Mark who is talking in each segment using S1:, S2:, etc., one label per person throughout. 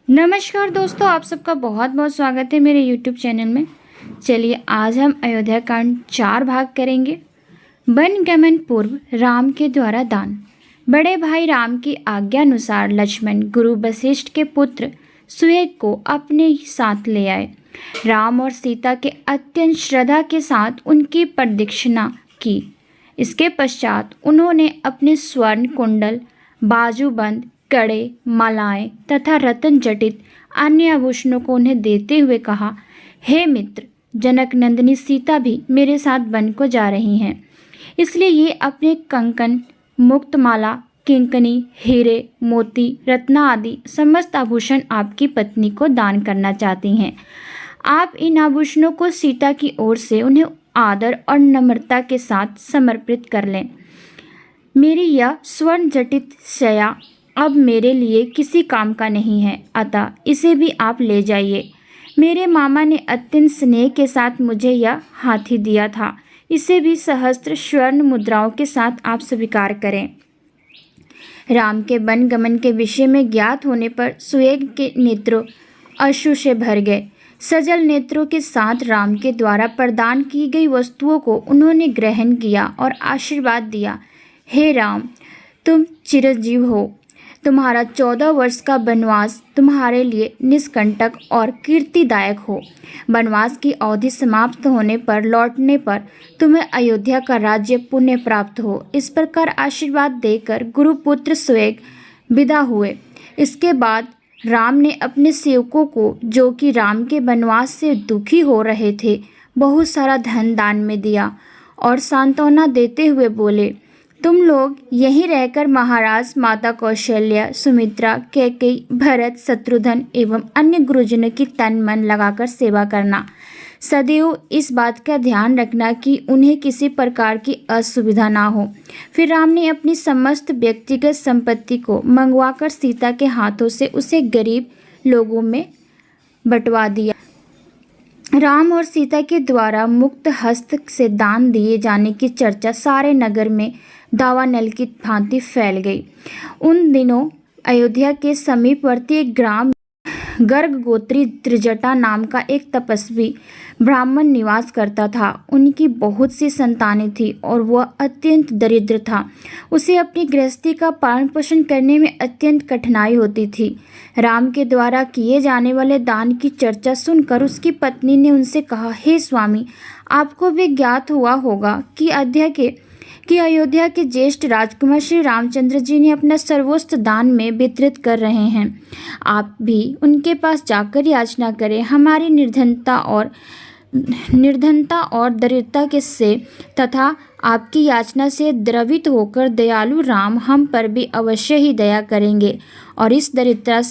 S1: नमस्कार दोस्तों, आप सबका बहुत बहुत स्वागत है मेरे YouTube चैनल में। चलिए आज हम अयोध्या कांड 4 भाग करेंगे। वनगमन पूर्व राम के द्वारा दान। बड़े भाई राम की आज्ञा अनुसार लक्ष्मण गुरु वशिष्ठ के पुत्र सुएग को अपने साथ ले आए। राम और सीता के अत्यंत श्रद्धा के साथ उनकी प्रदक्षिणा की। इसके पश्चात उन्होंने अपने स्वर्ण कुंडल, बाजूबंद, कड़े, मालाएं तथा रत्न जटित अन्य आभूषणों को उन्हें देते हुए कहा, हे मित्र, जनक नंदिनी सीता भी मेरे साथ वन को जा रही हैं, इसलिए ये अपने कंकन, मुक्तमाला, किंकनी, हीरे, मोती, रत्ना आदि समस्त आभूषण आपकी पत्नी को दान करना चाहती हैं। आप इन आभूषणों को सीता की ओर से उन्हें आदर और नम्रता के साथ समर्पित कर लें। मेरी यह स्वर्ण जटित शया अब मेरे लिए किसी काम का नहीं है, अतः इसे भी आप ले जाइए। मेरे मामा ने अत्यंत स्नेह के साथ मुझे यह हाथी दिया था, इसे भी सहस्त्र स्वर्ण मुद्राओं के साथ आप स्वीकार करें। राम के वनगमन के विषय में ज्ञात होने पर सुएग के नेत्रों अश्रु से भर गए। सजल नेत्रों के साथ राम के द्वारा प्रदान की गई वस्तुओं को उन्होंने ग्रहण किया और आशीर्वाद दिया। हे राम, तुम चिरंजीव हो। तुम्हारा 14 वर्ष का वनवास तुम्हारे लिए निष्कंटक और कीर्तिदायक हो। वनवास की अवधि समाप्त होने पर लौटने पर तुम्हें अयोध्या का राज्य पुण्य प्राप्त हो। इस प्रकार आशीर्वाद देकर गुरुपुत्र सुएग विदा हुए। इसके बाद राम ने अपने सेवकों को, जो कि राम के वनवास से दुखी हो रहे थे, बहुत सारा धन दान में दिया और सांत्वना देते हुए बोले, तुम लोग यहीं रहकर महाराज, माता कौशल्या, सुमित्रा, कैकेयी, भरत, शत्रुघ्न एवं अन्य गुरुजनों की तन मन लगाकर सेवा करना। सदैव इस बात का ध्यान रखना कि उन्हें किसी प्रकार की असुविधा ना हो। फिर राम ने अपनी समस्त व्यक्तिगत संपत्ति को मंगवाकर सीता के हाथों से उसे गरीब लोगों में बंटवा दिया। राम और सीता के द्वारा मुक्त हस्त से दान दिए जाने की चर्चा सारे नगर में दावानल की भांति फैल गई। उन दिनों अयोध्या के समीपवर्ती एक ग्राम गर्ग गोत्री त्रिजटा नाम का एक तपस्वी ब्राह्मण निवास करता था। उनकी बहुत सी संतानें थी और वह अत्यंत दरिद्र था। उसे अपनी गृहस्थी का पालन पोषण करने में अत्यंत कठिनाई होती थी। राम के द्वारा किए जाने वाले दान की चर्चा सुनकर उसकी पत्नी ने उनसे कहा, हे स्वामी, आपको भी ज्ञात हुआ होगा कि अयोध्या के ज्येष्ठ राजकुमार श्री रामचंद्र जी ने अपना सर्वोच्च दान में वितरित कर रहे हैं। आप भी उनके पास जाकर याचना करें। हमारी निर्धनता और दरिद्रता के से तथा आपकी याचना से द्रवित होकर दयालु राम हम पर भी अवश्य ही दया करेंगे और इस दरिद्रता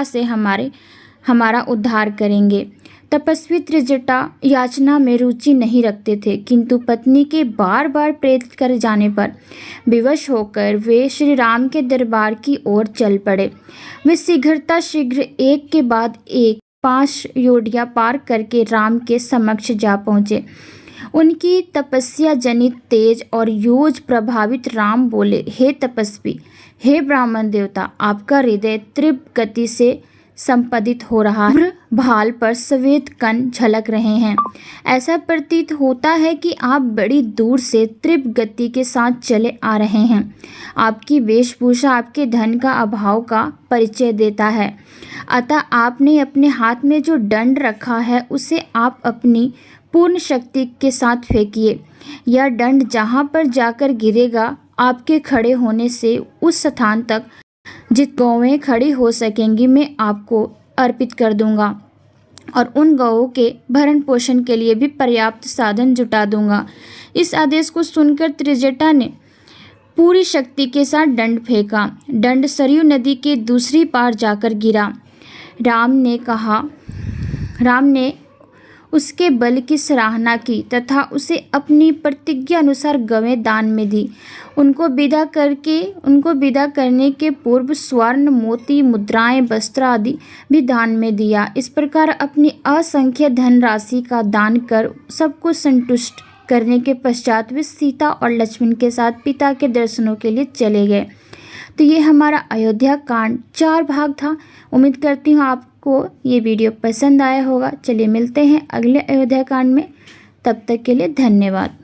S1: से हमारा उद्धार करेंगे। तपस्वी त्रिजटा याचना में रुचि नहीं रखते थे, किंतु पत्नी के बार बार प्रेरित कर जाने पर विवश होकर वे श्री राम के दरबार की ओर चल पड़े। वे शीघ्र एक के बाद एक 5 योड़ियां पार करके राम के समक्ष जा पहुँचे। उनकी तपस्या जनित तेज और योज प्रभावित राम बोले, हे तपस्वी, हे ब्राह्मण देवता, आपका हृदय तीव्र गति से संपादित हो रहा है। भाल पर श्वेत कण झलक रहे हैं। ऐसा प्रतीत होता है कि आप बड़ी दूर से तीव्र गति के साथ चले आ रहे हैं। आपकी वेशभूषा आपके धन का अभाव का परिचय देता है। अतः आपने अपने हाथ में जो दंड रखा है उसे आप अपनी पूर्ण शक्ति के साथ फेंकिए। यह दंड जहाँ पर जाकर गिरेगा, आपके खड़े होने से उस स्थान तक जित गौएं खड़ी हो सकेंगी मैं आपको अर्पित कर दूंगा और उन गौओं के भरण पोषण के लिए भी पर्याप्त साधन जुटा दूंगा। इस आदेश को सुनकर त्रिजटा ने पूरी शक्ति के साथ दंड फेंका। दंड सरयू नदी के दूसरी पार जाकर गिरा। राम ने उसके बल की सराहना की तथा उसे अपनी प्रतिज्ञा अनुसार गवें दान में दी। उनको विदा करने के पूर्व स्वर्ण, मोती, मुद्राएं, वस्त्र आदि भी दान में दिया। इस प्रकार अपनी असंख्य धनराशि का दान कर सबको संतुष्ट करने के पश्चात वे सीता और लक्ष्मण के साथ पिता के दर्शनों के लिए चले गए। तो ये हमारा अयोध्या कांड 4 भाग था। उम्मीद करती हूँ आपको ये वीडियो पसंद आया होगा। चलिए मिलते हैं अगले अयोध्या कांड में, तब तक के लिए धन्यवाद।